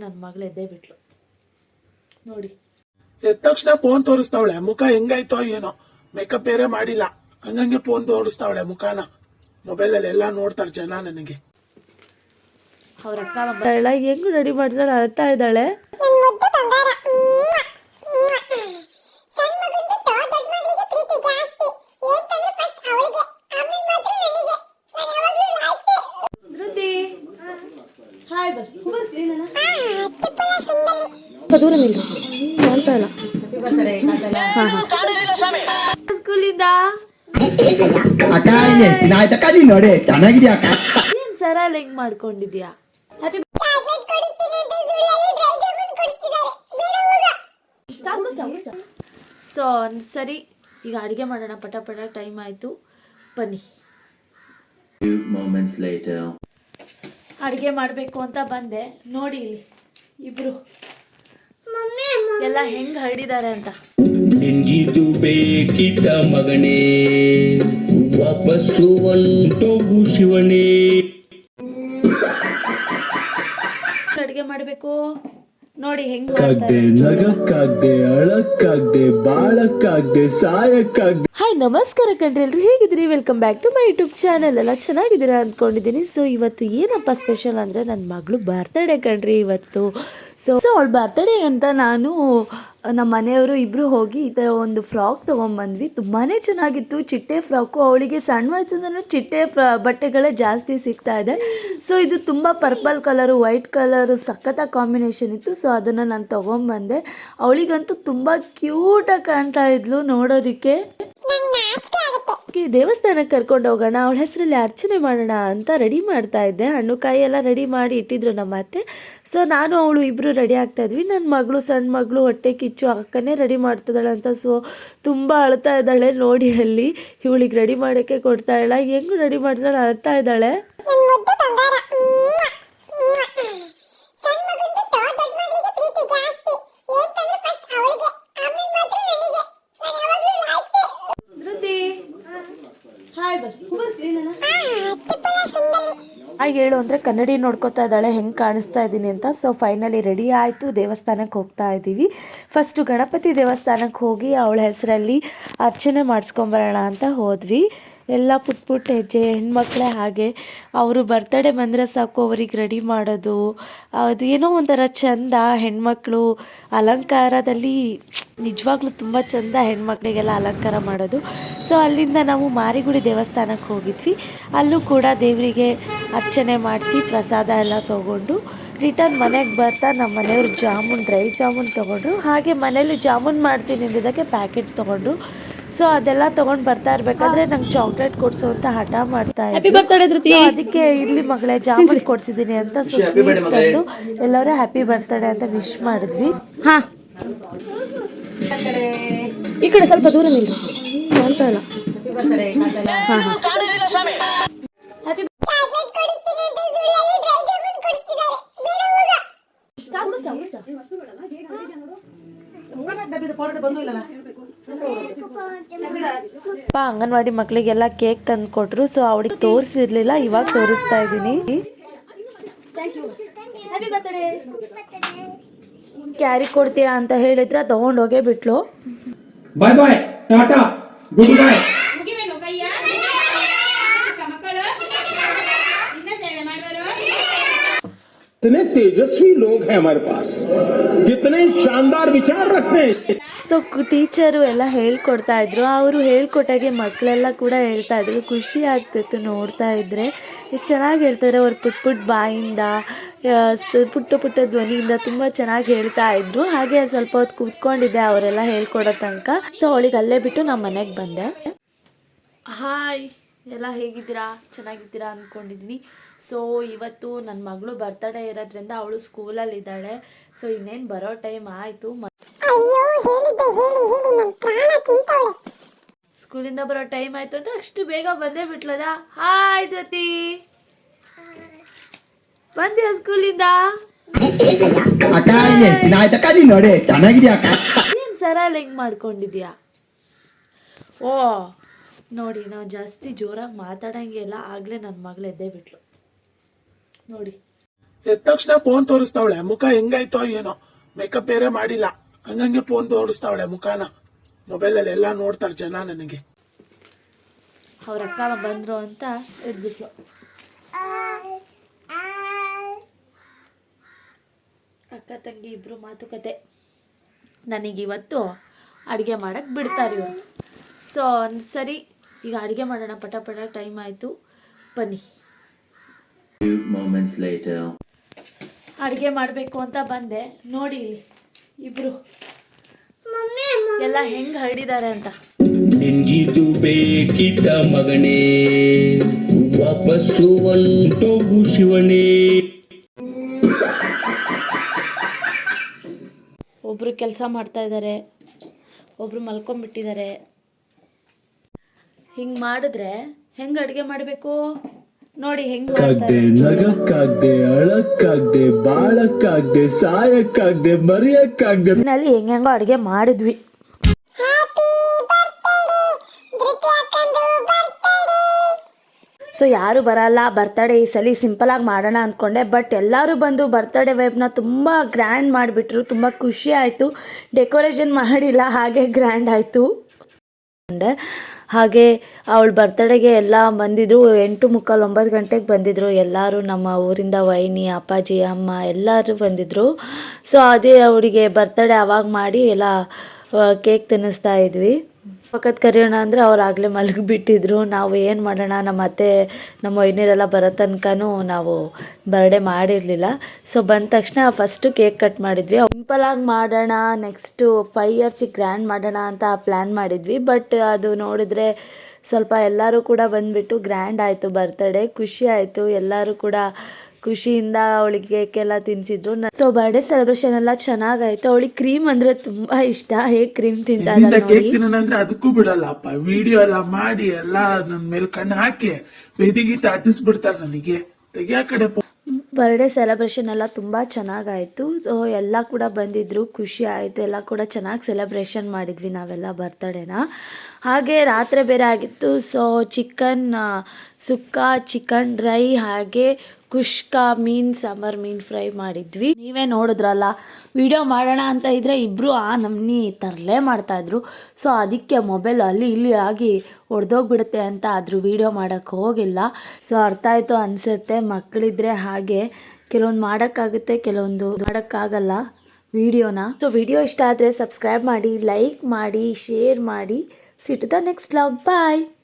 ನನ್ನ ಮಗಳು ಎದ್ದೇ ಬಿಟ್ಲು ನೋಡಿ. ಎದ್ದ ತಕ್ಷಣ ಫೋನ್ ತೋರಿಸ್ತಾವಳೆ, ಮುಖ ಹೆಂಗಾಯ್ತೋ ಏನೋ, ಮೇಕಪ್ ಬೇರೆ ಮಾಡಿಲ್ಲ, ಹಂಗಂಗೆ ಫೋನ್ ತೋರಿಸ್ತಾವಳೆ ಮುಖನ. ಮೊಬೈಲ್ ಅಲ್ಲಿ ಎಲ್ಲ ನೋಡ್ತಾರೆ ಜನ. ನನಗೆ ಅವ್ರ ಅಕ್ಕ ಹೆಂಗ್ ರೆಡಿ ಮಾಡಿದಾಳೆ, ಅಳ್ತಾ ಇದ್ದಾಳೆ. ದೂರ ನಿಲ್ರಿ, ಕಾಣ್ತಾ ಇಲ್ಲ. ಸ್ಕೂಲಿಂದ ಏನ್ ಸರ ಹೆಂಗ್ ಮಾಡ್ಕೊಂಡಿದ್ಯಾ? ಸೊ ಸರಿ, ಈಗ ಅಡಿಗೆ ಮಾಡೋಣ, ಪಟ ಪಟ ಟೈಮ್ ಆಯ್ತು, ಬನ್ನಿ. ಅಡಿಗೆ ಮಾಡಬೇಕು ಅಂತ ಬಂದೆ, ನೋಡಿ ಇಲ್ಲಿ ಇಬ್ರು ಎಲ್ಲ ಹೆಂಗ್ ಹರಡಿದ್ದಾರೆ ಅಂತ. ನಿನ್ಗಿದು ಬೇಕಿತ ಮಗನೇ, ವಾಪಸ್ಸು ಹೊಂಟೋಗು ಶಿವನೇ. ಅಡಿಗೆ ಮಾಡಬೇಕು ನೋಡಿ ಹೆಂಗ್ ನಗಕ್ಕಾಗ್ದೆ, ಅಳಕ್ಕಾಗ್ದೆ, ಬಾಳಕ್ಕಾಗ್ದೆ, ಸಾಯಕ್ಕಾಗ್ದೆ. ಹಾಯ್ ನಮಸ್ಕಾರ ಕಣ್ರಿ, ಎಲ್ರು ಹೇಗಿದ್ದೀರಿ? Welcome back to my YouTube channel. ಎಲ್ಲ ಚೆನ್ನಾಗಿದ್ದೀರಾ ಅಂದ್ಕೊಂಡಿದ್ದೀನಿ. ಸೊ ಇವತ್ತು ಏನಪ್ಪ ಸ್ಪೆಷಲ್ ಅಂದರೆ ನನ್ನ ಮಗಳು ಬರ್ತ್ಡೇ ಕಣ್ರಿ ಇವತ್ತು. ಸೊ ಅವಳು ಬರ್ತ್ಡೇ ಅಂತ ನಾನು ನಮ್ಮ ಮನೆಯವರು ಇಬ್ಬರು ಹೋಗಿ ಈ ಥರ ಒಂದು ಫ್ರಾಕ್ ತೊಗೊಂಬಂದ್ವಿ. ತುಂಬಾ ಚೆನ್ನಾಗಿತ್ತು, ಚಿಟ್ಟೆ ಫ್ರಾಕು. ಅವಳಿಗೆ ಸಣ್ಣ ವಯಸ್ಸಿಂದನೂ ಚಿಟ್ಟೆ ಬಟ್ಟೆಗಳೇ ಜಾಸ್ತಿ ಸಿಗ್ತಾ ಇದೆ. ಸೊ ಇದು ತುಂಬ ಪರ್ಪಲ್ ಕಲರು, ವೈಟ್ ಕಲರು ಸಖತ್ತಾಗಿ ಕಾಂಬಿನೇಷನ್ ಇತ್ತು. ಸೊ ಅದನ್ನು ನಾನು ತೊಗೊಂಬಂದೆ. ಅವಳಿಗಂತೂ ತುಂಬ ಕ್ಯೂಟಾಗಿ ಕಾಣ್ತಾ ಇದ್ಲು ನೋಡೋದಕ್ಕೆ. ದೇವಸ್ಥಾನಕ್ಕೆ ಕರ್ಕೊಂಡು ಹೋಗೋಣ, ಅವಳ ಹೆಸರಲ್ಲಿ ಅರ್ಚನೆ ಮಾಡೋಣ ಅಂತ ರೆಡಿ ಮಾಡ್ತಾ ಇದ್ದೆ. ಹಣ್ಣು ಕಾಯಿ ಎಲ್ಲ ರೆಡಿ ಮಾಡಿ ಇಟ್ಟಿದ್ರು ನಮ್ಮ ಅತ್ತೆ. ಸೊ ನಾನು ಅವಳು ಇಬ್ಬರು ರೆಡಿ ಆಗ್ತಾ ಇದ್ವಿ. ನನ್ನ ಮಗಳು, ಸಣ್ಣ ಮಗಳು ಹೊಟ್ಟೆ ಕಿಚ್ಚು, ಅಕ್ಕನೇ ರೆಡಿ ಮಾಡ್ತಿದ್ದಾಳೆ ಅಂತ. ಸೊ ತುಂಬ ಅಳ್ತಾ ಇದ್ದಾಳೆ ನೋಡಿ. ಅಲ್ಲಿ ಇವಳಿಗೆ ರೆಡಿ ಮಾಡೋಕ್ಕೆ ಕೊಡ್ತಾ ಇಲ್ಲ, ಹೆಂಗೂ ರೆಡಿ ಮಾಡ್ತಾಳೆ, ಅಳ್ತಾ ಇದ್ದಾಳೆ. ಹೇಳು ಅಂದರೆ ಕನ್ನಡಿ ನೋಡ್ಕೋತಾ ಇದ್ದಾಳೆ ಹೆಂಗೆ ಕಾಣಿಸ್ತಾ ಇದ್ದೀನಿ ಅಂತ. ಸೊ ಫೈನಲಿ ರೆಡಿ ಆಯಿತು, ದೇವಸ್ಥಾನಕ್ಕೆ ಹೋಗ್ತಾ ಇದ್ದೀವಿ. ಫಸ್ಟು ಗಣಪತಿ ದೇವಸ್ಥಾನಕ್ಕೆ ಹೋಗಿ ಅವಳ ಹೆಸರಲ್ಲಿ ಅರ್ಚನೆ ಮಾಡಿಸ್ಕೊಂಬರೋಣ ಅಂತ ಹೋದ್ವಿ. ಎಲ್ಲ ಪುಟ್ಟ ಪುಟ್ಟ ಹೆಜ್ಜೆ, ಹೆಣ್ಮಕ್ಳೇ ಹಾಗೆ. ಅವರು ಬರ್ತಡೇ ಬಂದರೆ ಸಾಕು ಅವ್ರಿಗೆ ರೆಡಿ ಮಾಡೋದು, ಅದು ಏನೋ ಒಂಥರ ಚೆಂದ. ಹೆಣ್ಮಕ್ಳು ಅಲಂಕಾರದಲ್ಲಿ ನಿಜವಾಗ್ಲೂ ತುಂಬ ಚೆಂದ, ಹೆಣ್ಮಕ್ಳಿಗೆಲ್ಲ ಅಲಂಕಾರ ಮಾಡೋದು. ಸೊ ಅಲ್ಲಿಂದ ನಾವು ಮಾರಿಗುಡಿ ದೇವಸ್ಥಾನಕ್ಕೆ ಹೋಗಿದ್ವಿ. ಅಲ್ಲೂ ಕೂಡ ದೇವರಿಗೆ ಅರ್ಚನೆ ಮಾಡಿಸಿ ಪ್ರಸಾದ ಎಲ್ಲ ತೊಗೊಂಡು ರಿಟರ್ನ್ ಮನೆಗೆ ಬರ್ತಾ ನಮ್ಮ ಮನೆಯವರು ಡ್ರೈ ಜಾಮೂನ್ ತೊಗೊಂಡ್ರು. ಹಾಗೆ ಮನೇಲಿ ಜಾಮೂನ್ ಮಾಡ್ತೀನಿ ಅಂದಿದ್ದಕ್ಕೆ ಪ್ಯಾಕೆಟ್ ತೊಗೊಂಡ್ರು. ಸೊ ಅದೆಲ್ಲ ತೊಗೊಂಡು ಬರ್ತಾ ಇರಬೇಕಾದ್ರೆ ನಂಗೆ ಚಾಕ್ಲೇಟ್ ಕೊಡಿಸು ಅಂತ ಹಠ ಮಾಡ್ತಾ ಇದ್ದೆ. ಅದಕ್ಕೆ ಇಲ್ಲಿ ಮಗಳೇ ಜಾಮೂನ್ ಕೊಡ್ಸಿದ್ದೀನಿ ಅಂತ ಸ್ವೀಟ್ ತಂದು ಎಲ್ಲರೂ ಹ್ಯಾಪಿ ಬರ್ತಡೇ ಅಂತ ವಿಶ್ ಮಾಡಿದ್ವಿ. ಹಾಂ, ಈ ಕಡೆ ಸ್ವಲ್ಪ ದೂರ ನಿಲ್ರಿ, ಕಾಣ್ತಾ ಇಲ್ಲ. ಹಾಂ ಹಾಂ, ಅಂಗನವಾಡಿ ಮಕ್ಕಳಿಗೆಲ್ಲ ಕೇಕ್ ತಂದು ಕೊಟ್ರು. ಸೊ ಅವಳಿಗೆ ತೋರಿಸಿರ್ಲಿಲ್ಲ, ಇವಾಗ ತೋರಿಸ್ತಾ ಇದ್ದೀನಿ. ಕ್ಯಾರಿ ಕೊಡ್ತೀಯಾ ಅಂತ ಹೇಳಿದ್ರೆ ತಗೊಂಡೋಗೇ ಬಿಟ್ಲು. ಬಾಯ್ ಬಾಯ್, ಟಾಟಾ, ಗುಡ್ ಬೈ. कितने तेजस्वी लोग हैं हमारे पास, कितने शानदार विचार रखते हैं. ಸೊ ಟೀಚರು ಎಲ್ಲ ಹೇಳ್ಕೊಡ್ತಾ ಇದ್ರು. ಅವರು ಹೇಳ್ಕೊಟ್ಟಾಗೆ ಮಕ್ಕಳೆಲ್ಲ ಕೂಡ ಹೇಳ್ತಾ ಇದ್ರು. ಖುಷಿ ಆಗ್ತಿತ್ತು ನೋಡ್ತಾ ಇದ್ರೆ. ಎಷ್ಟು ಚೆನ್ನಾಗಿ ಹೇಳ್ತಾರೆ ಅವ್ರು, ಪುಟ್ಟ ಪುಟ್ಟ ಬಾಯಿಂದ, ಪುಟ್ಟ ಪುಟ್ಟ ಧ್ವನಿಯಿಂದ ತುಂಬ ಚೆನ್ನಾಗಿ ಹೇಳ್ತಾ ಇದ್ರು. ಹಾಗೆ ಸ್ವಲ್ಪ ಹೊತ್ತು ಕೂತ್ಕೊಂಡಿದ್ದೆ ಅವರೆಲ್ಲ ಹೇಳ್ಕೊಡೋ ತನಕ. ಸೊ ಅವಳಿಗೆ ಅಲ್ಲೇ ಬಿಟ್ಟು ನಮ್ಮ ಮನೆಗೆ ಬಂದೆ. ಹಾಯ್, ಎಲ್ಲ ಹೇಗಿದ್ದೀರಾ? ಚೆನ್ನಾಗಿದ್ದೀರಾ ಅಂದ್ಕೊಂಡಿದ್ದೀನಿ. ಸೊ ಇವತ್ತು ನನ್ನ ಮಗಳು ಬರ್ತಡೇ ಇರೋದ್ರಿಂದ ಅವಳು ಸ್ಕೂಲಲ್ಲಿದ್ದಾಳೆ. ಸೊ ಇನ್ನೇನು ಬರೋ ಟೈಮ್ ಆಯಿತು. ಸ್ಕೂಲಿಂದ ಬರೋ ಟೈಮ್ ಆಯಿತು ಅಂತ ಅಷ್ಟು ಬೇಗ ಬಂದೇ ಬಿಟ್ಲದ. ಹಾಯ್ ಜ್ಯೋತಿ, ಬಂದ್ಯಾ ಸ್ಕೂಲಿಂದ? ಏನು ಸರ ಹೆಂಗೆ ಮಾಡ್ಕೊಂಡಿದ್ಯಾ? ಓ ನೋಡಿ, ನಾವು ಜಾಸ್ತಿ ಜೋರಾಗಿ ಮಾತಾಡೋಂಗೆ ಇಲ್ಲ. ಆಗಲೇ ನನ್ನ ಮಗಳು ಎದ್ದೇ ಬಿಟ್ಲು ನೋಡಿ. ಎದ್ದ ತಕ್ಷಣ ಫೋನ್ ತೋರಿಸ್ತಾವಳೆ, ಮುಖ ಹೆಂಗಾಯ್ತೋ ಏನೋ, ಮೇಕಪ್ ಬೇರೆ ಮಾಡಿಲ್ಲ, ಹಂಗಂಗೆ ಫೋನ್ ತೋರಿಸ್ತಾವಳೆ ಮುಖಾನ. ಮೊಬೈಲಲ್ಲಿ ಎಲ್ಲ ನೋಡ್ತಾರೆ ಜನ ನನಗೆ. ಅವ್ರ ಅಕ್ಕ ಬಂದರು ಅಂತ ಎದ್ಬಿಟ್ಲು. ಅಕ್ಕ ತಂಗಿ ಇಬ್ಬರು ಮಾತುಕತೆ. ನನಗಿವತ್ತು ಅಡುಗೆ ಮಾಡೋಕ್ಕೆ ಬಿಡ್ತಾರೆ ಇವರು. ಸೊ ಸರಿ, ಈಗ ಅಡುಗೆ ಮಾಡೋಣ, ಪಟ ಟೈಮ್ ಆಯಿತು, ಬನ್ನಿ. ಅಡುಗೆ ಮಾಡಬೇಕು ಅಂತ ಬಂದೆ, ನೋಡಿ ಇಬ್ಬರು ಎಲ್ಲ ಹೆಂಗೆ ಹರಡಿದ್ದಾರೆ ಅಂತ. ನಿನ್ಗಿದು ಬೇಕಿದ್ದ ಮಗನೇ, ವಾಪಸ್ಸು ಹೊಂಟೋಗು ಶಿವನೇ. ಒಬ್ರು ಕೆಲಸ ಮಾಡ್ತಾ ಇದ್ದಾರೆ, ಒಬ್ರು ಮಲ್ಕೊಂಡ್ಬಿಟ್ಟಿದ್ದಾರೆ. ಹಿಂಗೆ ಮಾಡಿದ್ರೆ ಹೆಂಗೆ ಅಡುಗೆ ಮಾಡಬೇಕು ನೋಡಿ, ಹೆಂಗೆ ಕಾಗ್ದೆ ನಗಕ್ಕಾಗ್ದೆ, ಅಳಕ್ಕಾಗ್ದೆ, ಬಾಳಕ್ಕಾಗ್ದೆ, ಸಾಯಕ್ಕಾಗ್ದೆ, ಮರೆಯಕ್ಕಾಗ್ದೆ. ನಲ್ಲಿ ಹೆಂಗೆಂಗೋ ಅಡುಗೆ ಮಾಡಿದ್ವಿ. ಸೊ ಯಾರು ಬರಲ್ಲ, ಬರ್ತಡೇ ಈ ಸಲ ಸಿಂಪಲಾಗಿ ಮಾಡೋಣ ಅಂದ್ಕೊಂಡೆ, ಬಟ್ ಎಲ್ಲರೂ ಬಂದು ಬರ್ತಡೇ ವೈಬ್ನ ತುಂಬ ಗ್ರ್ಯಾಂಡ್ ಮಾಡಿಬಿಟ್ರು. ತುಂಬ ಖುಷಿ ಆಯಿತು. ಡೆಕೋರೇಷನ್ ಮಾಡಿಲ್ಲ, ಹಾಗೆ ಗ್ರ್ಯಾಂಡ್ ಆಯಿತು. ಹಾಗೆ ಅವಳ ಬರ್ತಡೇಗೆ ಎಲ್ಲ ಬಂದಿದ್ದರು. 8:45 9 ಗಂಟೆಗೆ ಬಂದಿದ್ದರು ಎಲ್ಲರೂ. ನಮ್ಮ ಊರಿಂದ ವೈನಿ, ಅಪ್ಪಾಜಿ, ಅಮ್ಮ ಎಲ್ಲರೂ ಬಂದಿದ್ದರು. ಸೊ ಅದೇ ಅವಳಿಗೆ ಬರ್ತಡೇ ಅವಾಗ ಮಾಡಿ ಎಲ್ಲ ಕೇಕ್ ತಿನ್ನಿಸ್ತಾ ಇದ್ವಿ. ಪಕ್ಕದ ಕರೆಯೋಣ ಅಂದರೆ ಅವ್ರು ಆಗಲೇ ಮಲಗಿಬಿಟ್ಟಿದ್ರು. ನಾವು ಏನು ಮಾಡೋಣ, ನಮ್ಮ ಅತ್ತೆ ನಮ್ಮ ವೈನಿಯರೆಲ್ಲ ಬರೋ ತನಕನೂ ನಾವು ಬರ್ಡೇ ಮಾಡಿರಲಿಲ್ಲ. ಸೊ ಬಂದ ತಕ್ಷಣ ಫಸ್ಟು ಕೇಕ್ ಕಟ್ ಮಾಡಿದ್ವಿ. ಸಿಂಪಲಾಗಿ ಮಾಡೋಣ, ನೆಕ್ಸ್ಟು 5 ಇಯರ್ಸಿಗೆ ಗ್ರ್ಯಾಂಡ್ ಮಾಡೋಣ ಅಂತ ಪ್ಲ್ಯಾನ್ ಮಾಡಿದ್ವಿ. ಬಟ್ ಅದು ನೋಡಿದ್ರೆ ಸ್ವಲ್ಪ ಎಲ್ಲರೂ ಕೂಡ ಬಂದುಬಿಟ್ಟು ಗ್ರ್ಯಾಂಡ್ ಆಯಿತು ಬರ್ತಡೇ. ಖುಷಿ ಆಯಿತು, ಎಲ್ಲರೂ ಕೂಡ ಖುಷಿಯಿಂದ ಅವಳಿಗೆ ಕೇಕೆಲ್ಲ ತಿನ್ನಿಸಿದ್ರು. ಸೊ ಬರ್ಡೇ ಸೆಲೆಬ್ರೇಷನ್ ಎಲ್ಲ ಚೆನ್ನಾಗಾಯಿತು. ಅವಳಿಗೆ ಕ್ರೀಮ್ ಅಂದರೆ ತುಂಬ ಇಷ್ಟ. ಹೇಗೆ ಕ್ರೀಮ್ ತಿಂತಾರೆ ಕೇಕ್ ತಿನ್ನೋಣ ಅಂದ್ರೆ ಅದಕ್ಕೂ ಬಿಡಲ್ಲಪ್ಪ. ವಿಡಿಯೋ ಎಲ್ಲ ಮಾಡಿ ಎಲ್ಲ ನನ್ನ ಮೇಲೆ ಕಣ್ಣು ಹಾಕಿ ಬೇದಿಗೀತ ಹತ್ತಿಸ್ಬಿಡ್ತಾರೆ ನನಗೆ. ತೆಗಿಯೋ ಕಡೆ ಬರ್ಡೇ ಸೆಲೆಬ್ರೇಷನ್ ಎಲ್ಲ ತುಂಬ ಚೆನ್ನಾಗಾಯಿತು. ಸೊ ಎಲ್ಲ ಕೂಡ ಬಂದಿದ್ದರು, ಖುಷಿ ಆಯಿತು. ಎಲ್ಲ ಕೂಡ ಚೆನ್ನಾಗಿ ಸೆಲೆಬ್ರೇಷನ್ ಮಾಡಿದ್ವಿ ನಾವೆಲ್ಲ ಬರ್ತಡೇನ. ಹಾಗೆ ರಾತ್ರಿ ಬೇರೆ ಆಗಿತ್ತು. ಸೊ ಚಿಕನ್ ಸುಕ್ಕ, ಚಿಕನ್ ಡ್ರೈ, ಹಾಗೆ ಕುಷ್ಕ ಮೀನು ಸಾಂಬಾರು, ಮೀನು ಫ್ರೈ ಮಾಡಿದ್ವಿ. ನೀವೇ ನೋಡಿದ್ರಲ್ಲ. ವಿಡಿಯೋ ಮಾಡೋಣ ಅಂತ ಇದ್ದರೆ ಇಬ್ಬರು ಆ ನಮ್ಮನಿ ತರಲೇ ಮಾಡ್ತಾಯಿದ್ರು. ಸೊ ಅದಕ್ಕೆ ಮೊಬೈಲ್ ಅಲ್ಲಿ ಇಲ್ಲಿ ಆಗಿ ಒಡೆದೋಗ್ಬಿಡುತ್ತೆ ಅಂತ ಅದ್ರ ವಿಡಿಯೋ ಮಾಡೋಕ್ಕೆ ಹೋಗಿಲ್ಲ. ಸೊ ಅರ್ಥ ಆಯಿತು ಅನಿಸುತ್ತೆ. ಮಕ್ಕಳಿದ್ರೆ ಹಾಗೆ ಕೆಲವೊಂದು ಮಾಡೋಕ್ಕಾಗುತ್ತೆ, ಕೆಲವೊಂದು ಮಾಡೋಕ್ಕಾಗಲ್ಲ ವಿಡಿಯೋನ. ಸೊ ವಿಡಿಯೋ ಇಷ್ಟ ಆದರೆ ಸಬ್ಸ್ಕ್ರೈಬ್ ಮಾಡಿ, ಲೈಕ್ ಮಾಡಿ, ಶೇರ್ ಮಾಡಿ. See you to the next vlog. Bye.